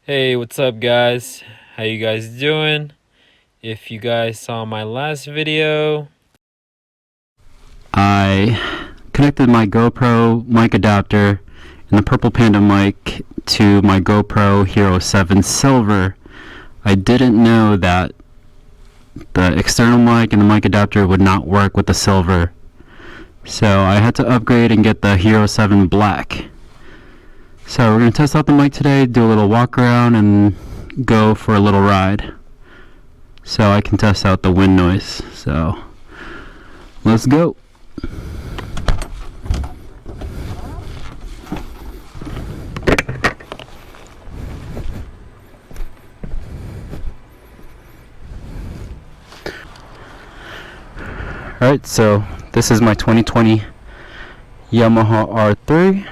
Hey, what's up guys? How you guys doing? If you guys saw my last video, I connected my GoPro mic adapter and the Purple Panda mic to my GoPro Hero 7 Silver. I didn't know that the external mic and the mic adapter would not work with the Silver, so I had to upgrade and get the Hero 7 Black. So we're going to test out the mic today, do a little walk around, and go for a little ride so I can test out the wind noise. So let's go. Alright, so this is my 2020 Yamaha R3.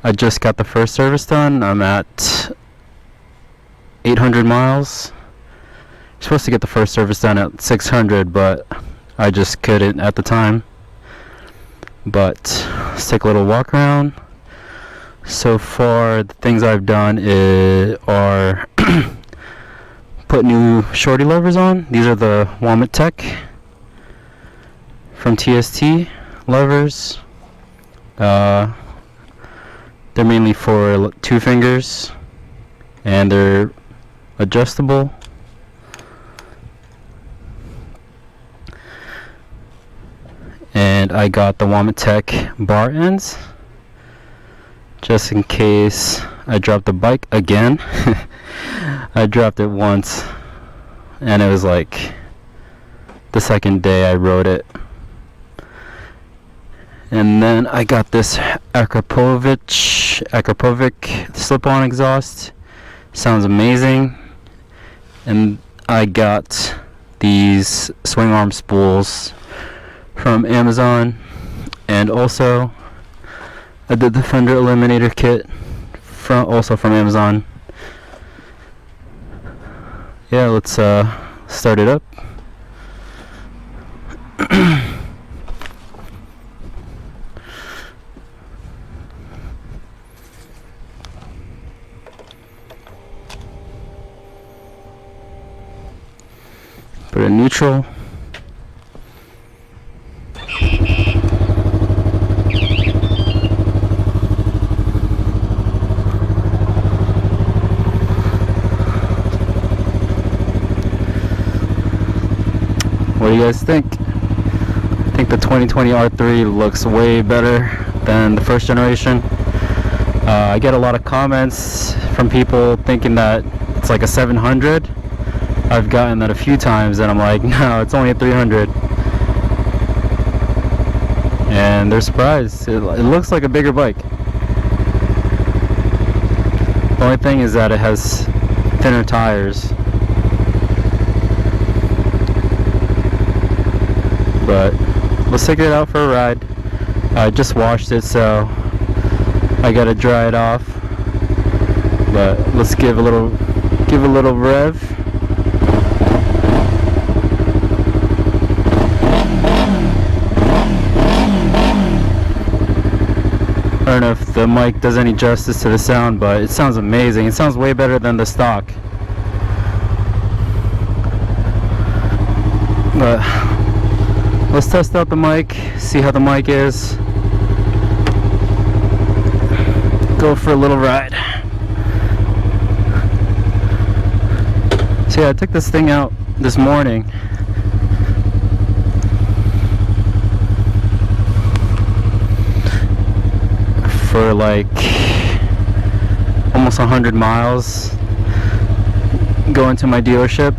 I just got the first service done. I'm at 800 miles. I'm supposed to get the first service done at 600, but I just couldn't at the time. But let's take a little walk around. So far, the things I've done are put new shorty levers on. These are the Tech from TST levers. They're mainly for 2 fingers, and they're adjustable. And I got the Tech bar ends just in case I drop the bike again. I dropped it once and it was like the second day I rode it. And then I got this Akrapovic slip-on exhaust. Sounds amazing. And I got these swing arm spools from Amazon, and also I did the fender eliminator kit also from Amazon. Yeah, let's start it up. Put it in neutral. What do you guys think? I think the 2020 R3 looks way better than the first generation. I get a lot of comments from people thinking that it's like a 700. I've gotten that a few times and I'm like, no, it's only a 300. And they're surprised. It looks like a bigger bike. The only thing is that it has thinner tires. But let's take it out for a ride. I just washed it, so I gotta dry it off. But let's give a little rev. I don't know if the mic does any justice to the sound, but it sounds amazing. It sounds way better than the stock. But let's test out the mic, see how the mic is. Go for a little ride. So yeah, I took this thing out this morning. For like almost 100 miles, going to my dealership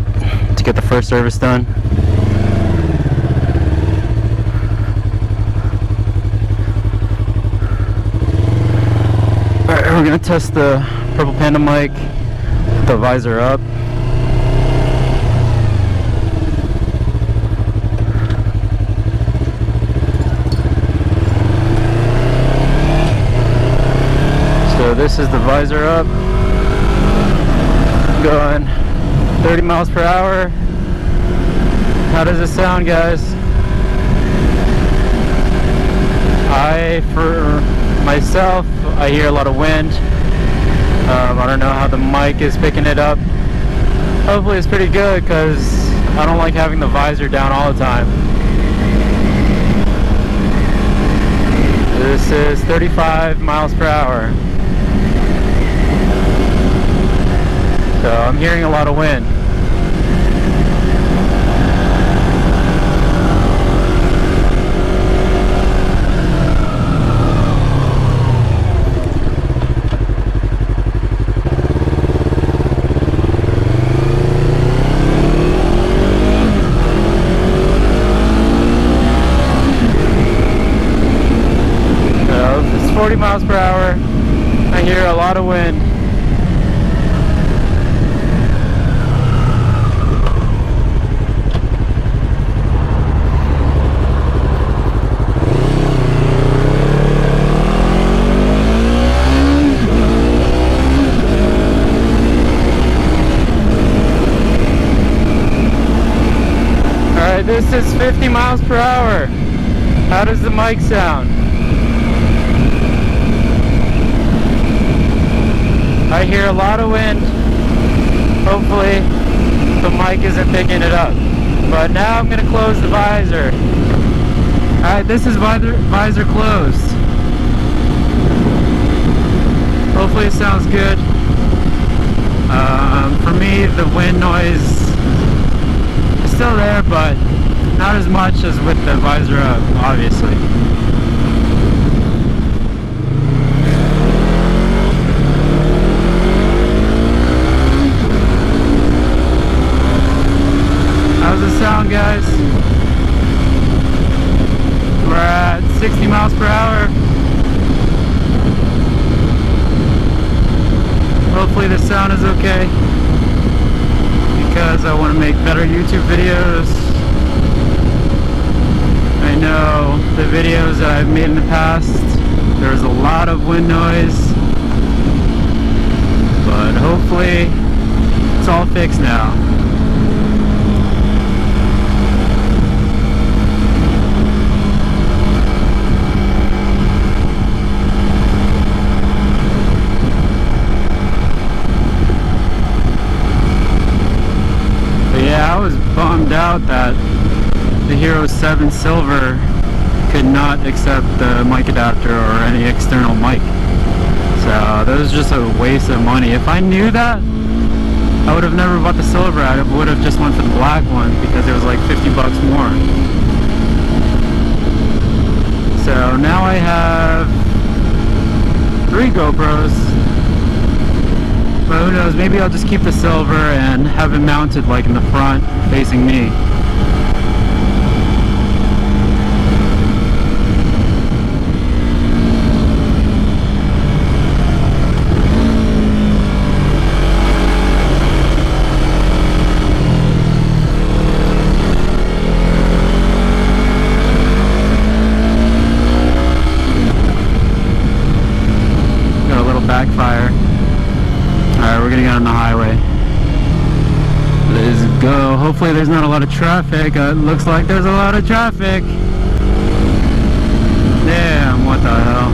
to get the first service done. Alright, we're gonna test the Purple Panda mic with the visor up. So this is the visor up, going 30 miles per hour. How does it sound, guys? For myself, I hear a lot of wind. I don't know how the mic is picking it up. Hopefully it's pretty good, because I don't like having the visor down all the time. This is 35 miles per hour. So I'm hearing a lot of wind. So it's 40 miles per hour. I hear a lot of wind. This is 50 miles per hour. How does the mic sound? I hear a lot of wind. Hopefully the mic isn't picking it up. But now I'm going to close the visor. Alright, this is visor closed. Hopefully it sounds good. For me, the wind noise is still there, but not as much as with the visor up, obviously. How's the sound, guys? We're at 60 miles per hour. Hopefully the sound is okay, because I want to make better YouTube videos. I know the videos that I've made in the past, there's a lot of wind noise, but hopefully it's all fixed now. But yeah, I was bummed out that the Hero 7 Silver could not accept the mic adapter or any external mic. So that was just a waste of money. If I knew that, I would have never bought the Silver. I would have just went for the black one, because it was like 50 bucks more. So now I have 3 GoPros. But who knows, maybe I'll just keep the Silver and have it mounted like in the front, facing me. Backfire. Alright, we're gonna get on the highway. Let's go. Hopefully there's not a lot of traffic. It looks like there's a lot of traffic. Damn, what the hell.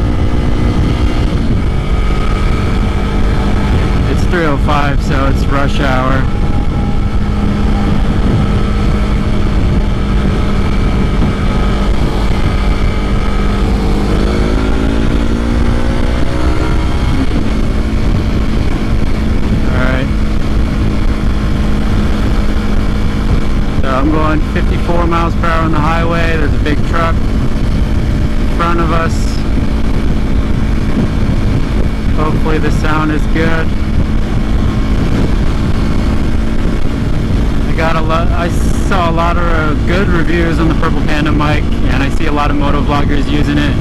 It's 3:05, so it's rush hour. I'm going 54 miles per hour on the highway. There's a big truck in front of us. Hopefully the sound is good. I saw a lot of good reviews on the Purple Panda mic, and I see a lot of moto vloggers using it.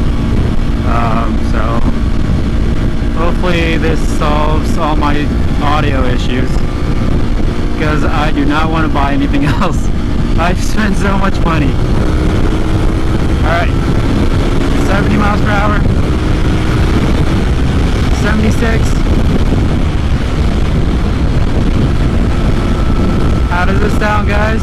So hopefully this solves all my audio issues, because I do not want to buy anything else. I've spent so much money. Alright, 70 miles per hour, 76. How does this sound, guys?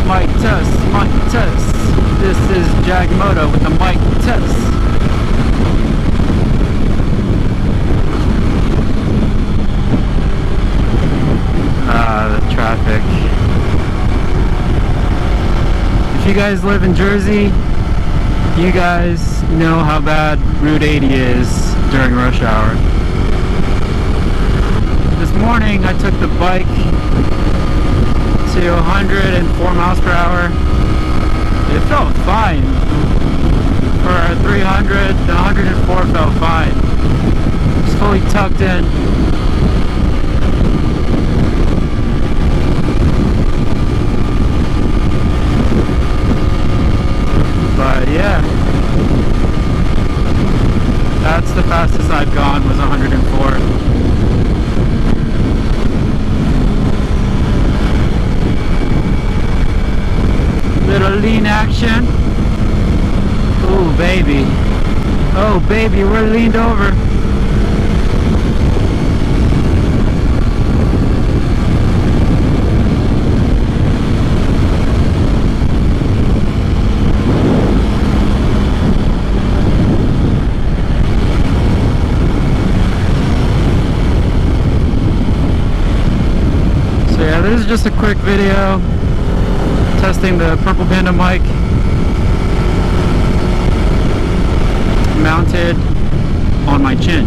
Mic test, mic test. This is Jagmoto with the mic test. you guys live in Jersey, you guys know how bad Route 80 is during rush hour. This morning I took the bike to 104 miles per hour. It felt fine. For 300, the 104 felt fine. It's fully tucked in. But yeah, that's the fastest I've gone, was 104. Little lean action. Ooh, baby. Oh, baby, we're leaned over. So yeah, this is just a quick video testing the Purple Panda mic mounted on my chin.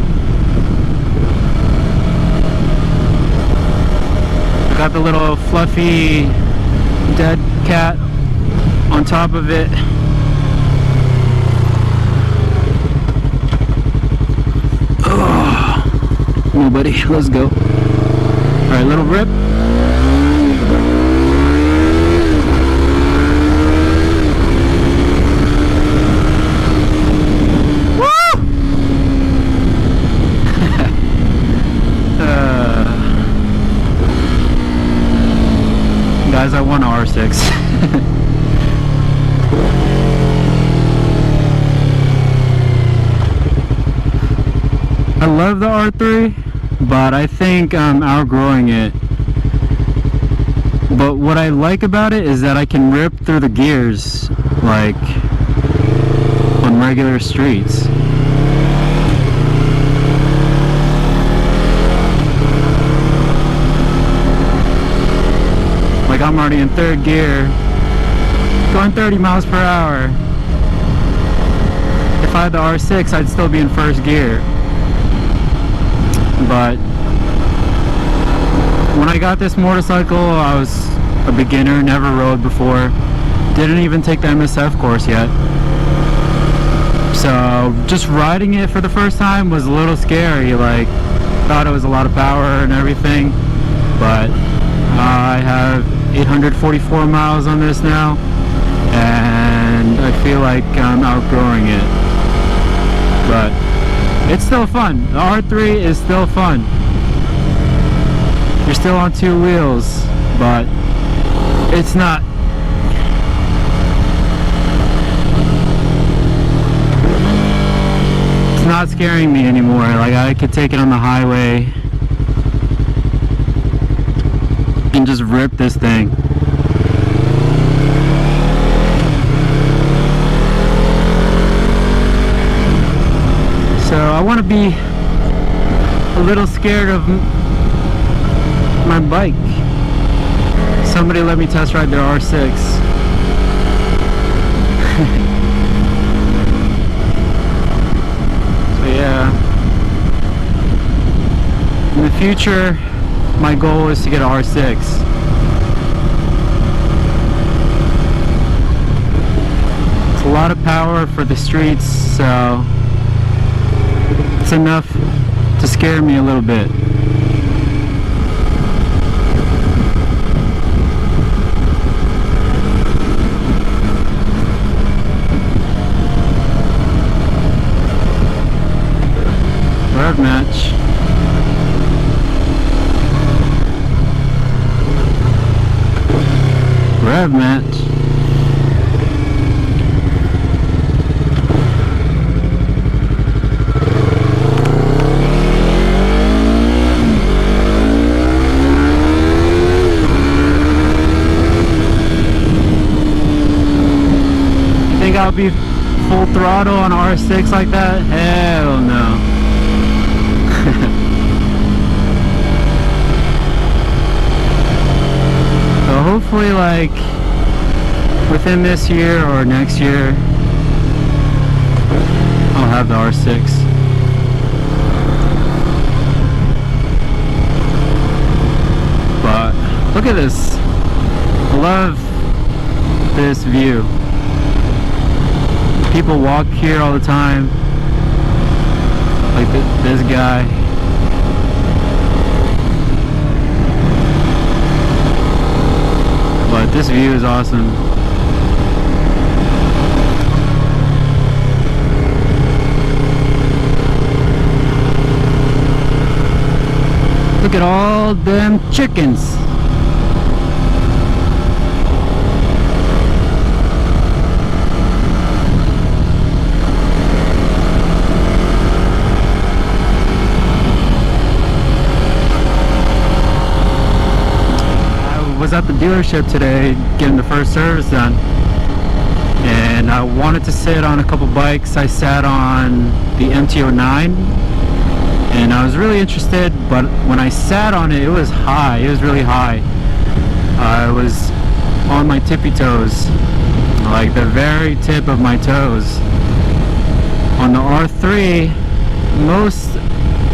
I got the little fluffy dead cat on top of it. Oh, come on, buddy, let's go. Alright, little rip. Guys, I want R6. I love the R3, but I think I'm outgrowing it. But what I like about it is that I can rip through the gears, like on regular streets. Like I'm already in third gear, going 30 miles per hour. If I had the R6, I'd still be in first gear. But when I got this motorcycle, I was a beginner, never rode before, didn't even take the MSF course yet. So just riding it for the first time was a little scary, like thought it was a lot of power and everything, but I have 844 miles on this now, and I feel like I'm outgrowing it. But it's still fun. The R3 is still fun. You're still on two wheels, but it's not. It's not scaring me anymore. Like I could take it on the highway and just rip this thing. So I want to be a little scared of my bike. Somebody let me test ride their R6. So yeah, in the future my goal is to get an R6. It's a lot of power for the streets, so it's enough to scare me a little bit. Rev match. Rev match. You think I'll be full throttle on R6 like that? Hell no. So hopefully, like with within this year or next year, I'll have the R6. But look at this. I love this view. People walk here all the time, like this guy. But this view is awesome. Look at all them chickens. I was at the dealership today getting the first service done, and I wanted to sit on a couple bikes. I sat on the MT-09, and I was really interested, but when I sat on it, it was high. It was really high. I was on my tippy toes, like the very tip of my toes. On the R3, most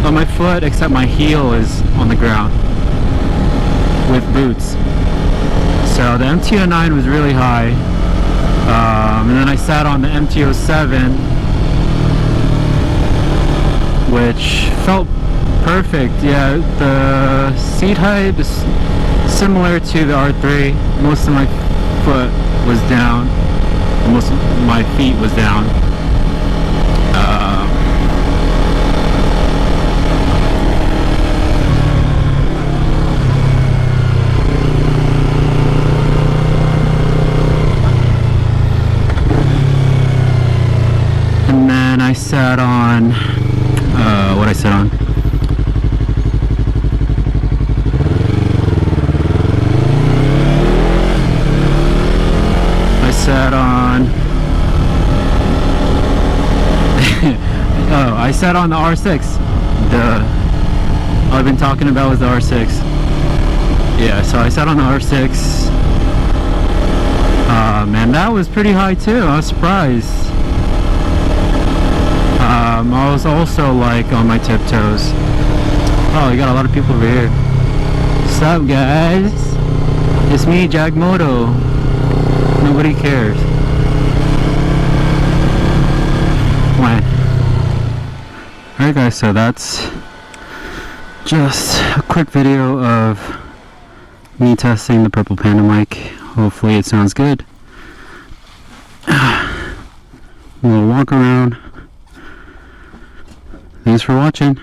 of my foot except my heel is on the ground with boots. So the MT-09 was really high, and then I sat on the MT-07, which felt perfect. Yeah, the seat height is similar to the R3. Most of my foot was down. Most of my feet was down. And then I sat on what I sat on. I sat on oh, I sat on the R6. All I've been talking about was the R6. Yeah, so I sat on the R6. Man, that was pretty high too. I was surprised. I was also like on my tiptoes. Oh, you got a lot of people over here. What's up, guys? It's me, Jagmoto. Nobody cares. Why? Alright guys, so that's just a quick video of me testing the Purple Panda mic. Hopefully it sounds good. We'll walk around. Thanks for watching.